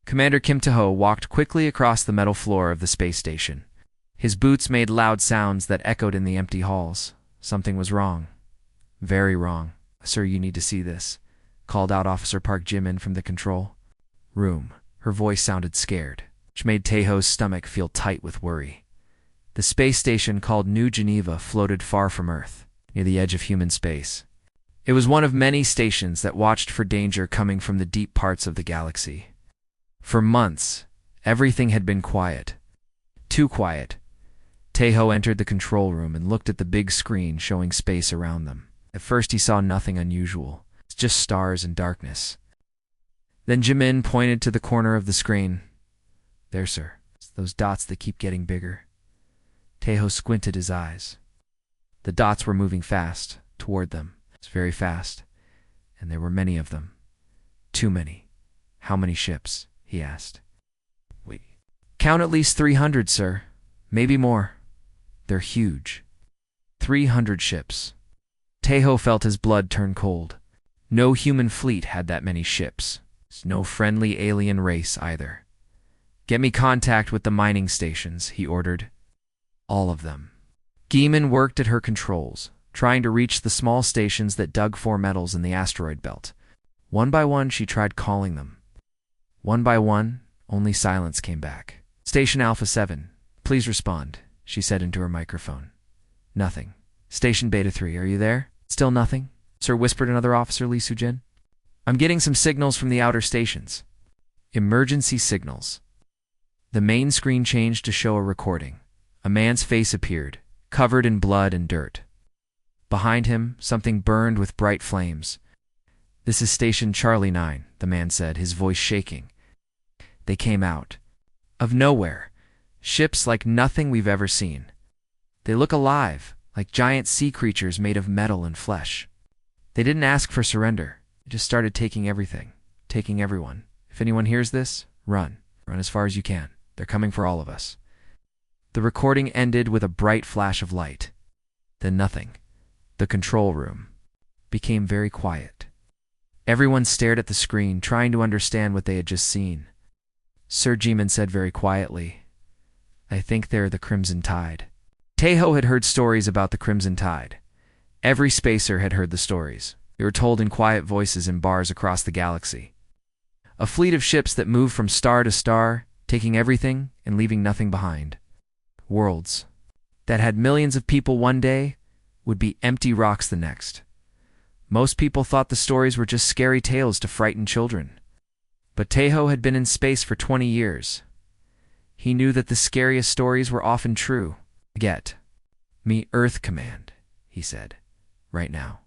Commander Kim Taho walked quickly across the metal floor of the space station. His boots made loud sounds that echoed in the empty halls. Something was wrong. Very wrong. "Sir, you need to see this," called out Officer Park Jimin from the control room. Her voice sounded scared, which made Taeho's stomach feel tight with worry. The space station called New Geneva floated far from Earth, near the edge of human space. It was one of many stations that watched for danger coming from the deep parts of the galaxy. For months, everything had been quiet. Too quiet. Taeho entered the control room and looked at the big screen showing space around them. At first he saw nothing unusual, just stars and darkness. Then Jimin pointed to the corner of the screen. "There, sir. It's those dots that keep getting bigger." Taeho squinted his eyes. The dots were moving fast, toward them. It's very fast. And there were many of them. Too many. "How many ships?" he asked. "We count at least 300, sir. Maybe more. They're huge." 300 ships. Taeho felt his blood turn cold. No human fleet had that many ships. It's no friendly alien race either. "Get me contact with the mining stations," he ordered. All of them. Gaiman worked at her controls, trying to reach the small stations that dug for metals in the asteroid belt. One by one, she tried calling them. One by one, only silence came back. "Station Alpha 7, please respond," she said into her microphone. Nothing. "Station Beta 3, are you there?" "Still nothing," sir, whispered another officer, Lee Soo-jin. "I'm getting some signals from the outer stations." Emergency signals. The main screen changed to show a recording. A man's face appeared, covered in blood and dirt. Behind him, something burned with bright flames. "This is Station Charlie 9, the man said, his voice shaking. They came out. Of nowhere. Ships like nothing we've ever seen. They look alive, like giant sea creatures made of metal and flesh. They didn't ask for surrender. They just started taking everything, taking everyone. If anyone hears this, run. Run as far as you can. They're coming for all of us." The recording ended with a bright flash of light. Then nothing. The control room became very quiet. Everyone stared at the screen, trying to understand what they had just seen. Sir Jimin said very quietly, "I think they're the Crimson Tide." Taeho had heard stories about the Crimson Tide. Every spacer had heard the stories. They were told in quiet voices in bars across the galaxy. A fleet of ships that moved from star to star, taking everything and leaving nothing behind. Worlds that had millions of people one day would be empty rocks the next. Most people thought the stories were just scary tales to frighten children. But Taeho had been in space for 20 years. He knew that the scariest stories were often true. "Get me Earth Command," he said. "Right now."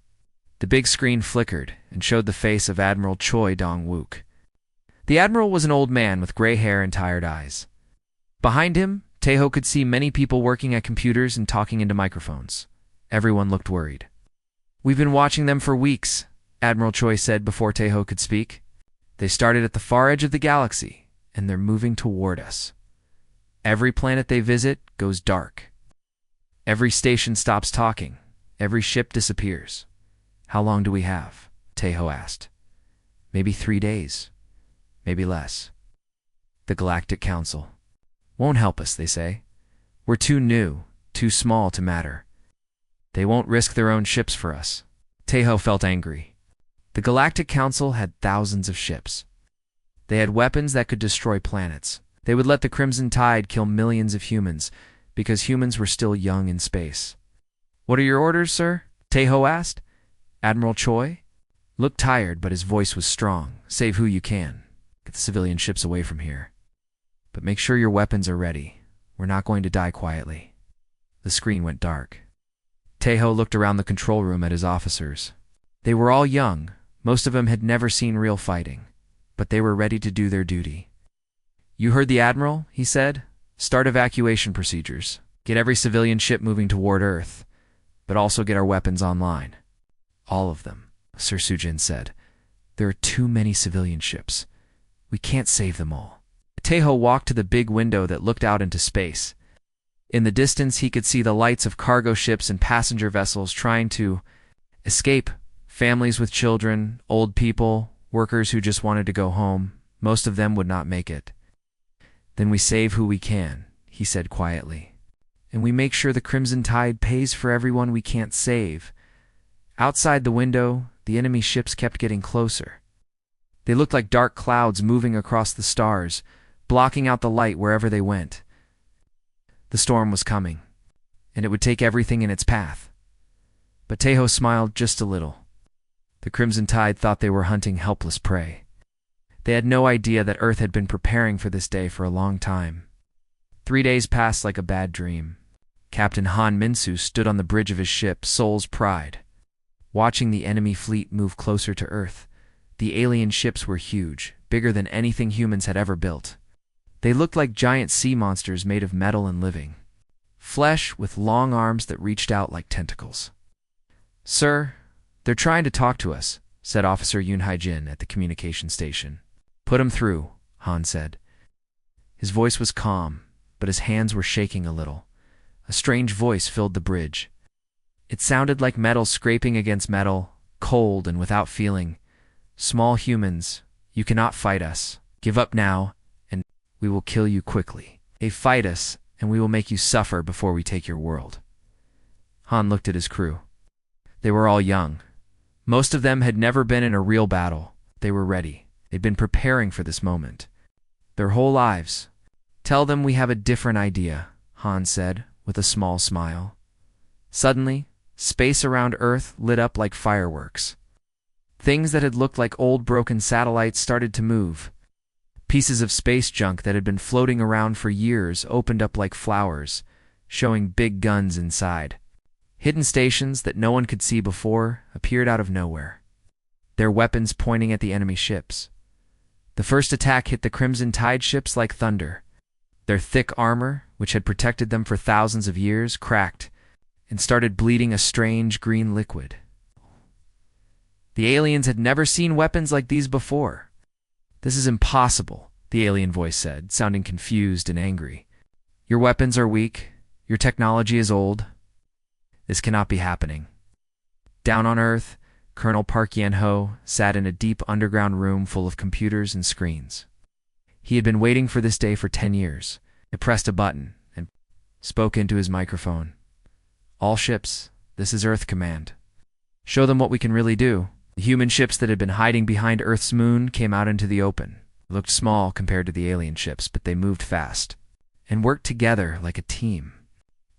The big screen flickered and showed the face of Admiral Choi Dong-wook. The Admiral was an old man with gray hair and tired eyes. Behind him, Taeho could see many people working at computers and talking into microphones. Everyone looked worried. "We've been watching them for weeks," Admiral Choi said before Taeho could speak. "They started at the far edge of the galaxy, and they're moving toward us. Every planet they visit goes dark. Every station stops talking. Every ship disappears." "How long do we have?" Taeho asked. "Maybe 3 days. Maybe less." "The Galactic Council won't help us, they say. We're too new, too small to matter. They won't risk their own ships for us." Taeho felt angry. The Galactic Council had thousands of ships. They had weapons that could destroy planets. They would let the Crimson Tide kill millions of humans, because humans were still young in space. "What are your orders, sir?" Taeho asked. Admiral Choi looked tired, but his voice was strong. "Save who you can. Get the civilian ships away from here. But make sure your weapons are ready. We're not going to die quietly." The screen went dark. Taeho looked around the control room at his officers. They were all young. Most of them had never seen real fighting, but they were ready to do their duty. "You heard the Admiral," he said. "Start evacuation procedures. Get every civilian ship moving toward Earth, but also get our weapons online." "All of them," Sir Soo-jin said. "There are too many civilian ships. We can't save them all." Taeho walked to the big window that looked out into space. In the distance, he could see the lights of cargo ships and passenger vessels trying to escape. Families with children, old people, workers who just wanted to go home. Most of them would not make it. Then we save who we can, he said quietly. And we make sure the Crimson Tide pays for everyone we can't save. Outside the window, the enemy ships kept getting closer. They looked like dark clouds moving across the stars, blocking out the light wherever they went. The storm was coming, and it would take everything in its path. But Tejo smiled just a little. The Crimson Tide thought they were hunting helpless prey. They had no idea that Earth had been preparing for this day for a long time. 3 days passed like a bad dream. Captain Han Minsu stood on the bridge of his ship, Soul's Pride, watching the enemy fleet move closer to Earth. The alien ships were huge, bigger than anything humans had ever built. They looked like giant sea monsters made of metal and living flesh with long arms that reached out like tentacles. "Sir, they're trying to talk to us," said Officer Yoon Hae-jin at the communication station. "Put him through," Han said. His voice was calm, but his hands were shaking a little. A strange voice filled the bridge. It sounded like metal scraping against metal, cold and without feeling. "Small humans, you cannot fight us. Give up now, and we will kill you quickly. They fight us, and we will make you suffer before we take your world." Han looked at his crew. They were all young. Most of them had never been in a real battle. They were ready. They'd been preparing for this moment their whole lives. "Tell them we have a different idea," Han said, with a small smile. Suddenly, space around Earth lit up like fireworks. Things that had looked like old broken satellites started to move. Pieces of space junk that had been floating around for years opened up like flowers, showing big guns inside. Hidden stations that no one could see before appeared out of nowhere, their weapons pointing at the enemy ships. The first attack hit the Crimson Tide ships like thunder. Their thick armor, which had protected them for thousands of years, cracked and started bleeding a strange green liquid. The aliens had never seen weapons like these before. "This is impossible," the alien voice said, sounding confused and angry. "Your weapons are weak. Your technology is old. This cannot be happening." Down on Earth, Colonel Park Yen-ho sat in a deep underground room full of computers and screens. He had been waiting for this day for 10 years. He pressed a button and spoke into his microphone. "All ships, this is Earth Command. Show them what we can really do." The human ships that had been hiding behind Earth's moon came out into the open. They looked small compared to the alien ships, but they moved fast and worked together like a team.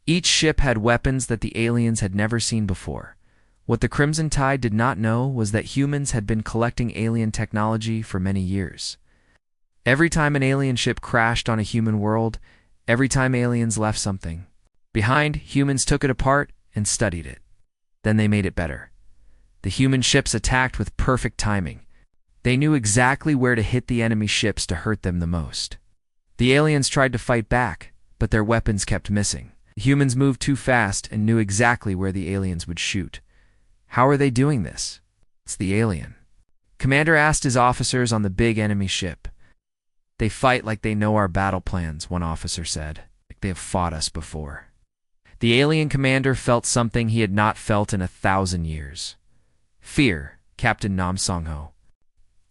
Each ship had weapons that the aliens had never seen before. What the Crimson Tide did not know was that humans had been collecting alien technology for many years. Every time an alien ship crashed on a human world, every time aliens left something behind, humans took it apart and studied it. Then they made it better. The human ships attacked with perfect timing. They knew exactly where to hit the enemy ships to hurt them the most. The aliens tried to fight back, but their weapons kept missing. The humans moved too fast and knew exactly where the aliens would shoot. How are they doing this? It's the alien. Commander asked his officers on the big enemy ship. "They fight like they know our battle plans," one officer said. "Like they have fought us before." The alien commander felt something he had not felt in 1,000 years. Fear. Captain Nam Song-ho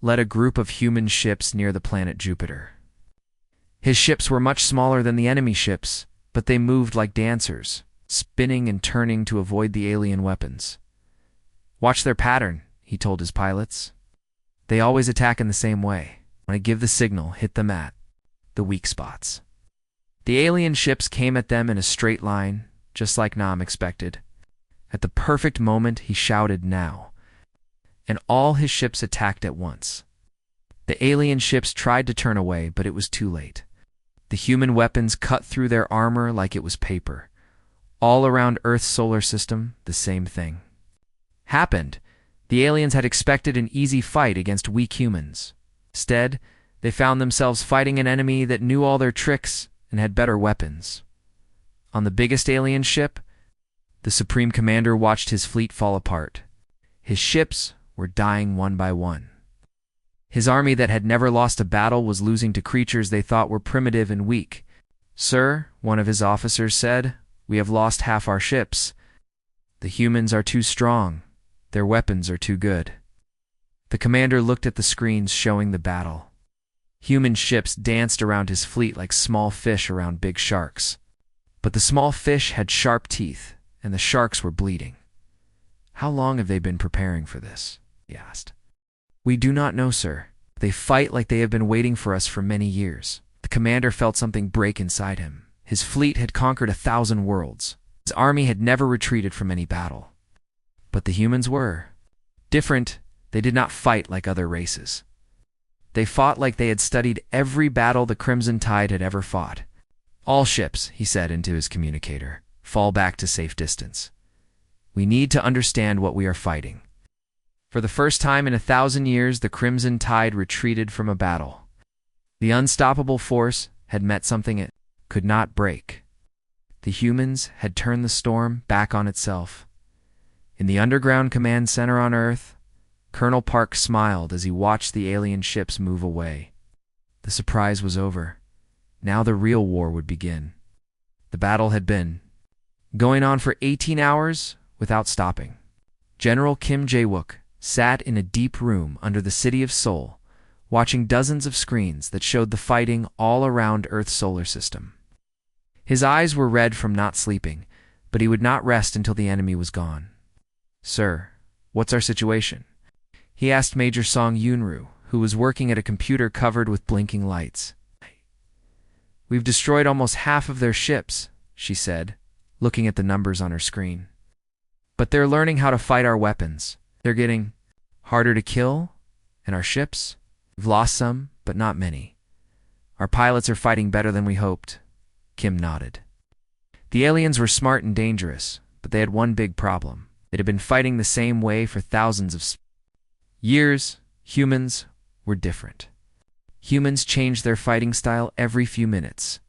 led a group of human ships near the planet Jupiter. His ships were much smaller than the enemy ships, but they moved like dancers, spinning and turning to avoid the alien weapons. "Watch their pattern," he told his pilots. "They always attack in the same way. When I give the signal, hit them at the weak spots." The alien ships came at them in a straight line, just like Nam expected. At the perfect moment, he shouted, "Now!" and all his ships attacked at once. The alien ships tried to turn away, but it was too late. The human weapons cut through their armor like it was paper. All around Earth's solar system, the same thing happened. The aliens had expected an easy fight against weak humans. Instead, they found themselves fighting an enemy that knew all their tricks and had better weapons. On the biggest alien ship, the Supreme Commander watched his fleet fall apart. His ships were dying one by one. His army that had never lost a battle was losing to creatures they thought were primitive and weak. "Sir," one of his officers said, "we have lost half our ships. The humans are too strong. Their weapons are too good." The commander looked at the screens showing the battle. Human ships danced around his fleet like small fish around big sharks. But the small fish had sharp teeth, and the sharks were bleeding. "How long have they been preparing for this?" he asked. "We do not know, sir. They fight like they have been waiting for us for many years." The commander felt something break inside him. His fleet had conquered 1,000 worlds. His army had never retreated from any battle. But the humans were different. They did not fight like other races. They fought like they had studied every battle the Crimson Tide had ever fought. "All ships," he said into his communicator, "fall back to safe distance. We need to understand what we are fighting." For the first time in 1,000 years, the Crimson Tide retreated from a battle. The unstoppable force had met something it could not break. The humans had turned the storm back on itself. In the underground command center on Earth, Colonel Park smiled as he watched the alien ships move away. The surprise was over. Now the real war would begin. The battle had been going on for 18 hours without stopping. General Kim Jae-wook sat in a deep room under the city of Seoul, watching dozens of screens that showed the fighting all around Earth's solar system. His eyes were red from not sleeping, but he would not rest until the enemy was gone. "Sir, what's our situation?" he asked Major Song Yunru, who was working at a computer covered with blinking lights. "We've destroyed almost half of their ships," she said, looking at the numbers on her screen. "But they're learning how to fight our weapons. They're getting harder to kill, and our ships? We've lost some, but not many. Our pilots are fighting better than we hoped." Kim nodded. The aliens were smart and dangerous, but they had one big problem. They had been fighting the same way for thousands of years. Humans were different. Humans changed their fighting style every few minutes.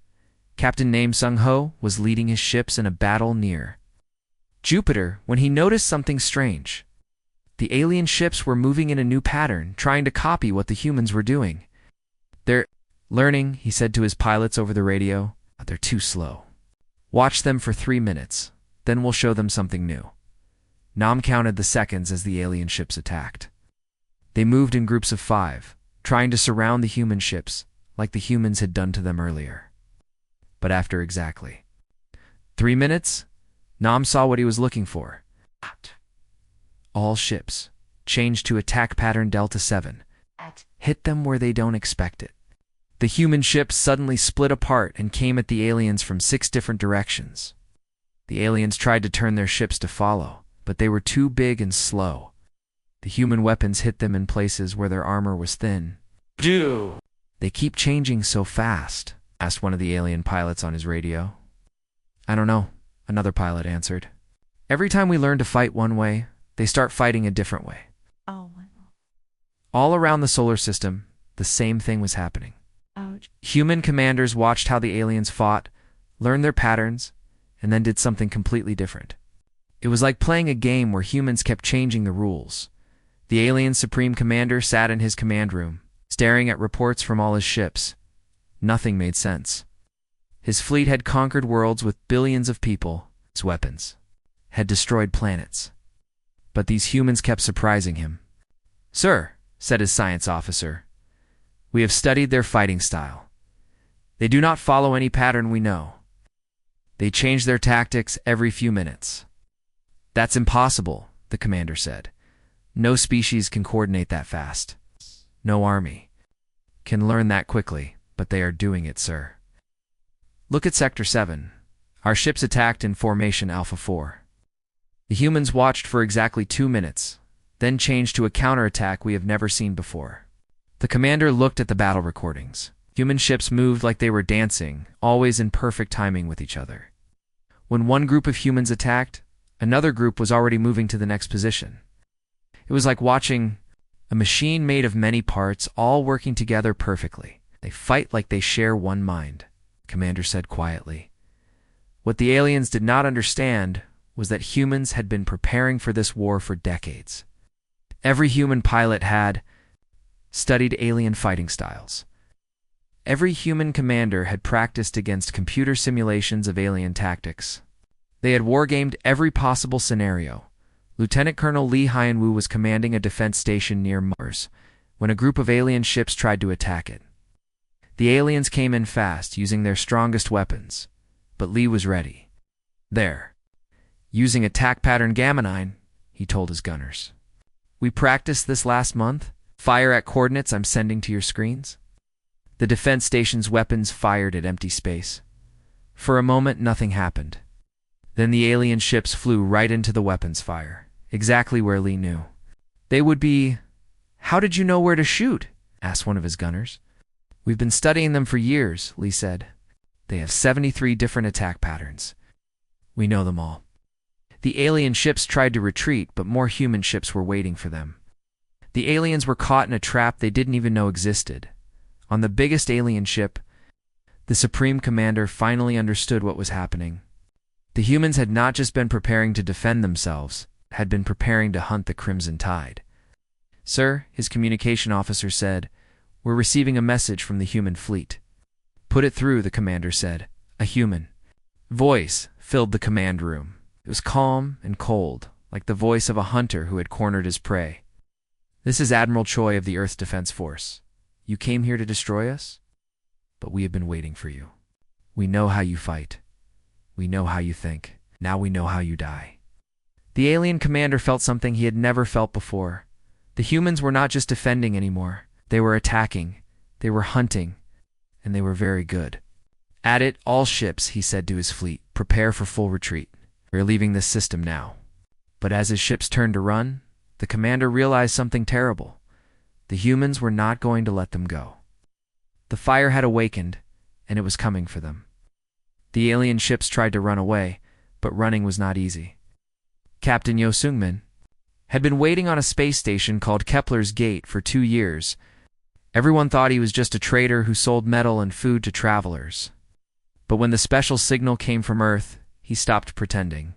Captain Nam Sung-ho was leading his ships in a battle near Jupiter when he noticed something strange. The alien ships were moving in a new pattern, trying to copy what the humans were doing. "They're learning," he said to his pilots over the radio. "They're too slow. Watch them for 3 minutes, then we'll show them something new." Nam counted the seconds as the alien ships attacked. They moved in groups of 5, trying to surround the human ships like the humans had done to them earlier. But after exactly 3 minutes, Nam saw what he was looking for. All ships changed to attack pattern Delta 7. Hit them where they don't expect it. The human ships suddenly split apart and came at the aliens from 6 different directions. The aliens tried to turn their ships to follow, but they were too big and slow. The human weapons hit them in places where their armor was thin. "They keep changing so fast?" asked one of the alien pilots on his radio. "I don't know," another pilot answered. "Every time we learn to fight one way, they start fighting a different way." All around the solar system, the same thing was happening. Ouch. Human commanders watched how the aliens fought, learned their patterns, and then did something completely different. It was like playing a game where humans kept changing the rules. The alien supreme commander sat in his command room, staring at reports from all his ships. Nothing made sense. His fleet had conquered worlds with billions of people. His weapons had destroyed planets. But these humans kept surprising him. "Sir," said his science officer, "we have studied their fighting style. They do not follow any pattern we know. They change their tactics every few minutes." "That's impossible," the commander said. "No species can coordinate that fast. No army can learn that quickly, but they are doing it, sir. Look at Sector 7. Our ships attacked in Formation Alpha 4. The humans watched for exactly 2 minutes, then changed to a counterattack we have never seen before." The commander looked at the battle recordings. Human ships moved like they were dancing, always in perfect timing with each other. When one group of humans attacked, another group was already moving to the next position. It was like watching a machine made of many parts, all working together perfectly. "They fight like they share one mind," the commander said quietly. What the aliens did not understand was that humans had been preparing for this war for decades. Every human pilot had studied alien fighting styles. Every human commander had practiced against computer simulations of alien tactics. They had wargamed every possible scenario. Lieutenant Colonel Lee Hyun-woo was commanding a defense station near Mars when a group of alien ships tried to attack it. The aliens came in fast, using their strongest weapons. But Lee was ready. There. Using attack pattern Gamma 9, he told his gunners. We practiced this last month. Fire at coordinates I'm sending to your screens. The defense station's weapons fired at empty space. For a moment, nothing happened. Then the alien ships flew right into the weapons fire, exactly where Lee knew. They would be... How did you know where to shoot? Asked one of his gunners. We've been studying them for years, Lee said. They have 73 different attack patterns. We know them all. The alien ships tried to retreat, but more human ships were waiting for them. The aliens were caught in a trap they didn't even know existed. On the biggest alien ship, the Supreme Commander finally understood what was happening. The humans had not just been preparing to defend themselves, had been preparing to hunt the Crimson Tide. Sir, his communication officer said, we're receiving a message from the human fleet. Put it through, the commander said. A human voice filled the command room. It was calm and cold, like the voice of a hunter who had cornered his prey. This is Admiral Choi of the Earth Defense Force. You came here to destroy us? But we have been waiting for you. We know how you fight. We know how you think. Now we know how you die. The alien commander felt something he had never felt before. The humans were not just defending anymore. They were attacking. They were hunting. And they were very good. At it, all ships, he said to his fleet, prepare for full retreat. We're leaving this system now. But as his ships turned to run, the commander realized something terrible. The humans were not going to let them go. The fire had awakened, and it was coming for them. The alien ships tried to run away, but running was not easy. Captain Yo Seung-min had been waiting on a space station called Kepler's Gate for 2 years. Everyone thought he was just a trader who sold metal and food to travelers. But when the special signal came from Earth, he stopped pretending.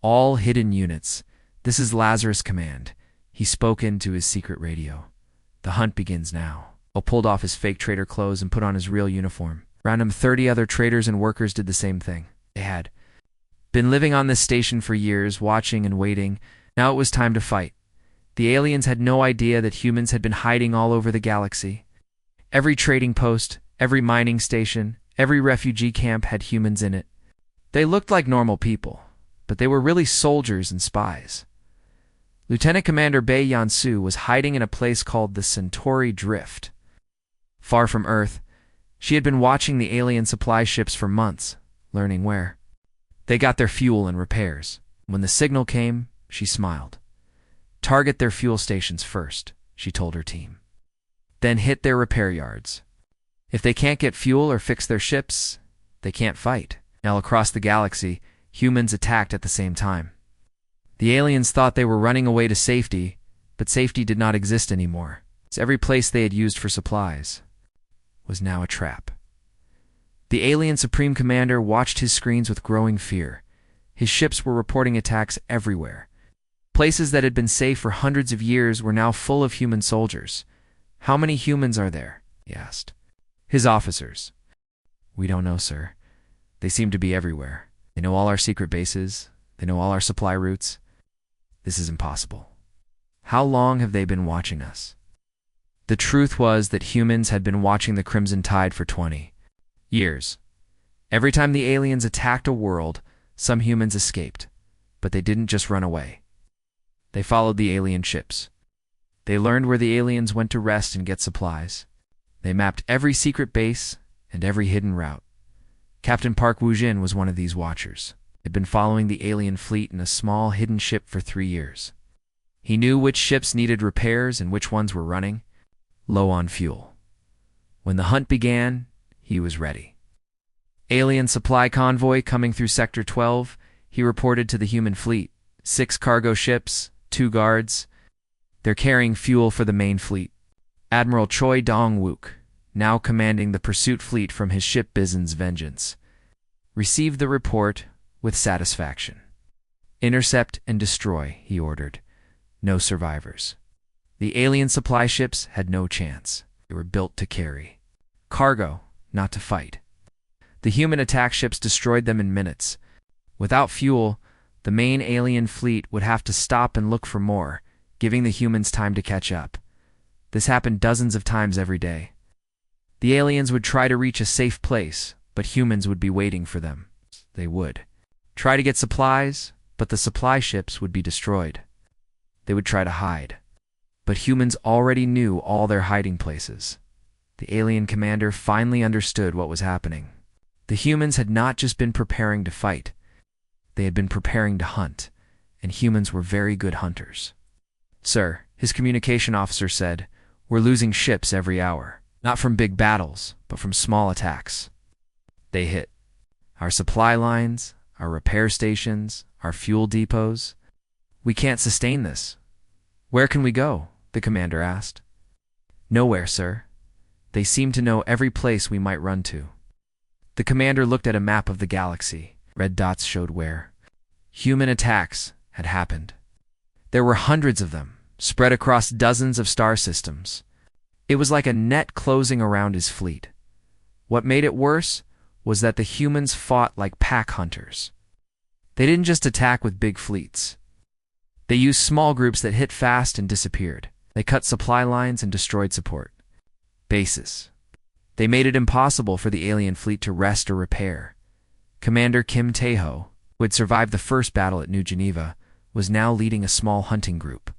All hidden units. This is Lazarus Command. He spoke into his secret radio. The hunt begins now. O pulled off his fake trader clothes and put on his real uniform. Around him, 30 other traders and workers did the same thing. They had been living on this station for years, watching and waiting. Now it was time to fight. The aliens had no idea that humans had been hiding all over the galaxy. Every trading post, every mining station, every refugee camp had humans in it. They looked like normal people, but they were really soldiers and spies. Lieutenant Commander Bae Yan-soo was hiding in a place called the Centauri Drift. Far from Earth, she had been watching the alien supply ships for months, learning where. They got their fuel and repairs. When the signal came, she smiled. Target their fuel stations first, she told her team. Then hit their repair yards. If they can't get fuel or fix their ships, they can't fight. Now across the galaxy, humans attacked at the same time. The aliens thought they were running away to safety, but safety did not exist anymore. Every place they had used for supplies was now a trap. The alien Supreme Commander watched his screens with growing fear. His ships were reporting attacks everywhere. Places that had been safe for hundreds of years were now full of human soldiers. How many humans are there? He asked. His officers. We don't know, sir. They seem to be everywhere. They know all our secret bases. They know all our supply routes. This is impossible. How long have they been watching us? The truth was that humans had been watching the Crimson Tide for 20 years. Every time the aliens attacked a world, some humans escaped. But they didn't just run away. They followed the alien ships. They learned where the aliens went to rest and get supplies. They mapped every secret base and every hidden route. Captain Park Woo-jin was one of these watchers. He had been following the alien fleet in a small hidden ship for 3 years. He knew which ships needed repairs and which ones were running low on fuel. When the hunt began, he was ready. Alien supply convoy coming through Sector 12, he reported to the human fleet. 6 cargo ships, 2 guards. They're carrying fuel for the main fleet. Admiral Choi Dong-wook, now commanding the pursuit fleet from his ship Bison's Vengeance, received the report with satisfaction. Intercept and destroy, he ordered. No survivors. The alien supply ships had no chance. They were built to carry cargo, not to fight. The human attack ships destroyed them in minutes. Without fuel, the main alien fleet would have to stop and look for more, giving the humans time to catch up. This happened dozens of times every day. The aliens would try to reach a safe place, but humans would be waiting for them. They would try to get supplies, but the supply ships would be destroyed. They would try to hide, but humans already knew all their hiding places. The alien commander finally understood what was happening. The humans had not just been preparing to fight, they had been preparing to hunt, and humans were very good hunters. "Sir," his communication officer said, "we're losing ships every hour. Not from big battles, but from small attacks. They hit our supply lines, our repair stations, our fuel depots. We can't sustain this." "Where can we go?" the commander asked. "Nowhere, sir. They seem to know every place we might run to." The commander looked at a map of the galaxy. Red dots showed where human attacks had happened. There were hundreds of them, spread across dozens of star systems. It was like a net closing around his fleet. What made it worse was that the humans fought like pack hunters. They didn't just attack with big fleets. They used small groups that hit fast and disappeared. They cut supply lines and destroyed support bases. They made it impossible for the alien fleet to rest or repair. Commander Kim Tae-ho, who had survived the first battle at New Geneva, was now leading a small hunting group.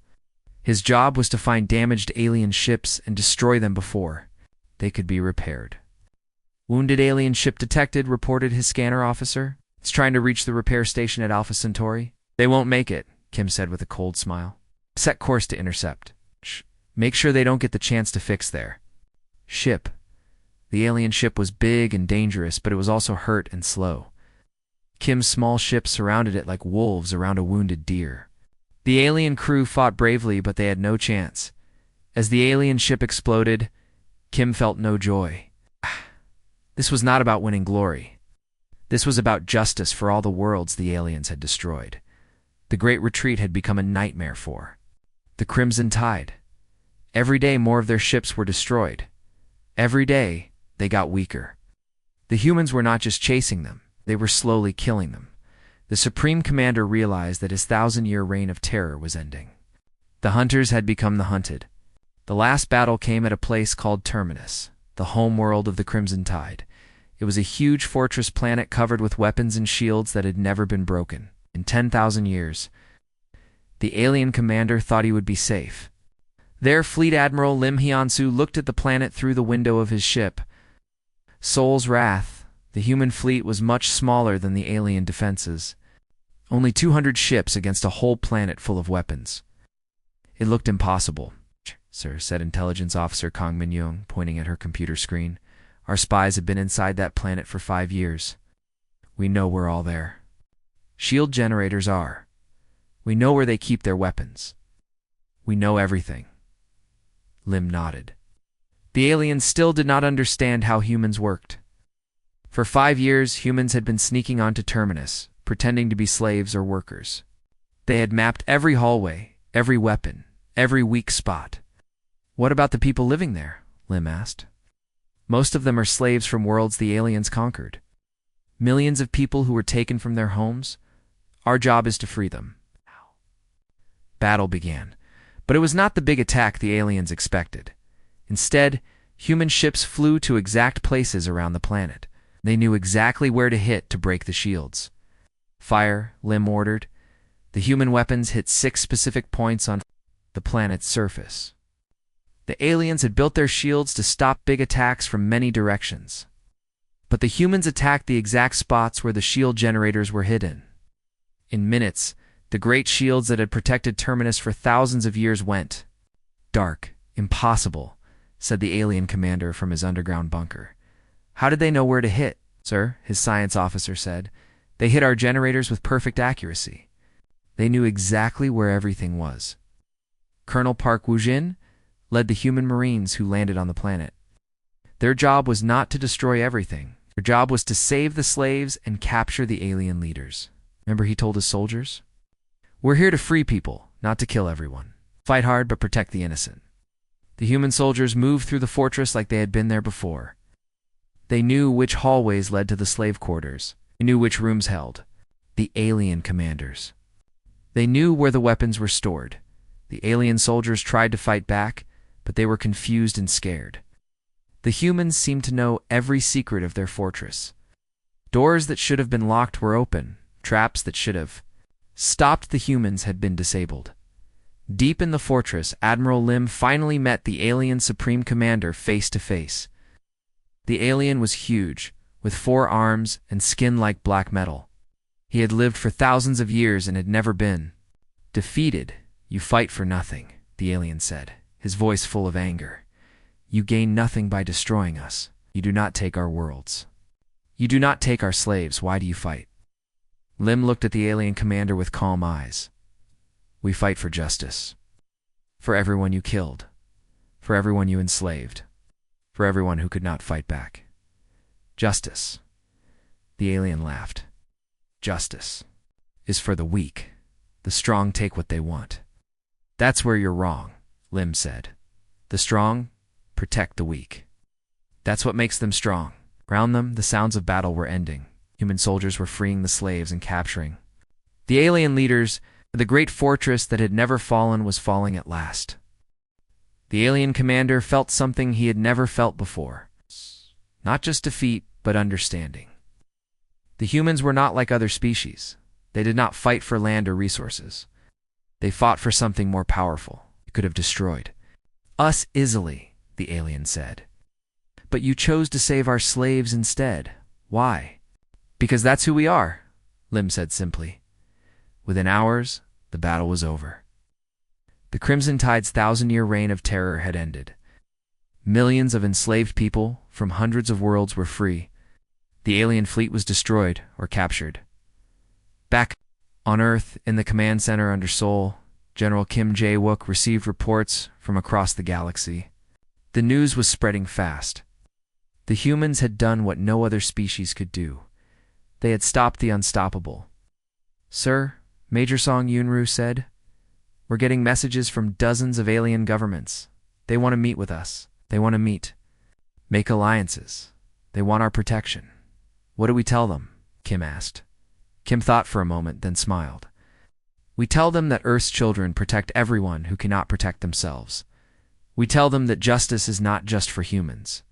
His job was to find damaged alien ships and destroy them before they could be repaired. "Wounded alien ship detected," reported his scanner officer. "It's trying to reach the repair station at Alpha Centauri." "They won't make it," Kim said with a cold smile. "Set course to intercept. Make sure they don't get the chance to fix their ship." The alien ship was big and dangerous, but it was also hurt and slow. Kim's small ship surrounded it like wolves around a wounded deer. The alien crew fought bravely, but they had no chance. As the alien ship exploded, Kim felt no joy. This was not about winning glory. This was about justice for all the worlds the aliens had destroyed. The Great Retreat had become a nightmare for the Crimson Tide. Every day more of their ships were destroyed. Every day they got weaker. The humans were not just chasing them, they were slowly killing them. The Supreme Commander realized that his 1,000-year reign of terror was ending. The hunters had become the hunted. The last battle came at a place called Terminus, the home world of the Crimson Tide. It was a huge fortress planet covered with weapons and shields that had never been broken in 10,000 years. The alien commander thought he would be safe. There, Fleet Admiral Lim Hyun-soo looked at the planet through the window of his ship. Soul's Wrath. The human fleet was much smaller than the alien defenses. Only 200 ships against a whole planet full of weapons. It looked impossible. "Sir," said Intelligence Officer Kang Min-young, pointing at her computer screen. "Our spies have been inside that planet for 5 years. We know we're all there. Shield generators are. We know where they keep their weapons. We know everything." Lim nodded. The aliens still did not understand how humans worked. For 5 years, humans had been sneaking onto Terminus, pretending to be slaves or workers. They had mapped every hallway, every weapon, every weak spot. "What about the people living there?" Lim asked. "Most of them are slaves from worlds the aliens conquered. Millions of people who were taken from their homes. Our job is to free them." Battle began, but it was not the big attack the aliens expected. Instead, human ships flew to exact places around the planet. They knew exactly where to hit to break the shields. "Fire," Lim ordered. The human weapons hit 6 specific points on the planet's surface. The aliens had built their shields to stop big attacks from many directions. But the humans attacked the exact spots where the shield generators were hidden. In minutes, the great shields that had protected Terminus for thousands of years went dark. "Impossible," said the alien commander from his underground bunker. "How did they know where to hit?" "Sir," his science officer said, "they hit our generators with perfect accuracy. They knew exactly where everything was." Colonel Park Woo-jin led the human Marines who landed on the planet. Their job was not to destroy everything. Their job was to save the slaves and capture the alien leaders. Remember he told his soldiers? "We're here to free people, not to kill everyone. Fight hard, but protect the innocent." The human soldiers moved through the fortress like they had been there before. They knew which hallways led to the slave quarters. They knew which rooms held the alien commanders. They knew where the weapons were stored. The alien soldiers tried to fight back, but they were confused and scared. The humans seemed to know every secret of their fortress. Doors that should have been locked were open, traps that should have stopped the humans had been disabled. Deep in the fortress, Admiral Lim finally met the alien Supreme Commander face to face. The alien was huge, with 4 arms and skin like black metal. He had lived for thousands of years and had never been defeated. "You fight for nothing," the alien said, his voice full of anger. "You gain nothing by destroying us. You do not take our worlds. You do not take our slaves. Why do you fight?" Lim looked at the alien commander with calm eyes. "We fight for justice. For everyone you killed. For everyone you enslaved. For everyone who could not fight back. Justice." The alien laughed. "Justice is for the weak. The strong take what they want." "That's where you're wrong," Lim said. "The strong protect the weak. That's what makes them strong." Around them, the sounds of battle were ending. Human soldiers were freeing the slaves and capturing the alien leaders. The great fortress that had never fallen was falling at last. The alien commander felt something he had never felt before. Not just defeat, but understanding. The humans were not like other species. They did not fight for land or resources. They fought for something more powerful. It could have destroyed us easily, the alien said. "But you chose to save our slaves instead. Why?" "Because that's who we are," Lim said simply. Within hours, the battle was over. The Crimson Tide's 1,000-year reign of terror had ended. Millions of enslaved people from hundreds of worlds were free. The alien fleet was destroyed or captured. Back on Earth, in the command center under Seoul, General Kim Jae-wook received reports from across the galaxy. The news was spreading fast. The humans had done what no other species could do. They had stopped the unstoppable. "Sir," Major Song Yunru said, "we're getting messages from dozens of alien governments. They want to meet with us. They want to make alliances. They want our protection." "What do we tell them?" Kim asked. Kim thought for a moment, then smiled. "We tell them that Earth's children protect everyone who cannot protect themselves. We tell them that justice is not just for humans."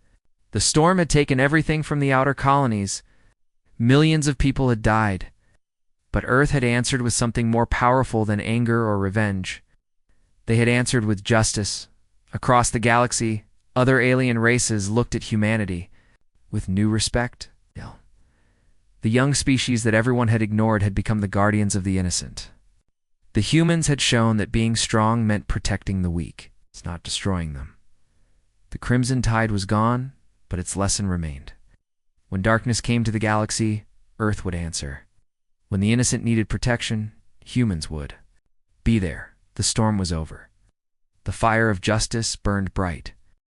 The storm had taken everything from the outer colonies. Millions of people had died. But Earth had answered with something more powerful than anger or revenge. They had answered with justice. Across the galaxy, other alien races looked at humanity with new respect. The young species that everyone had ignored had become the guardians of the innocent. The humans had shown that being strong meant protecting the weak. It's not destroying them. The Crimson Tide was gone, but its lesson remained. When darkness came to the galaxy, Earth would answer. When the innocent needed protection, humans would be there. The storm was over. The fire of justice burned bright.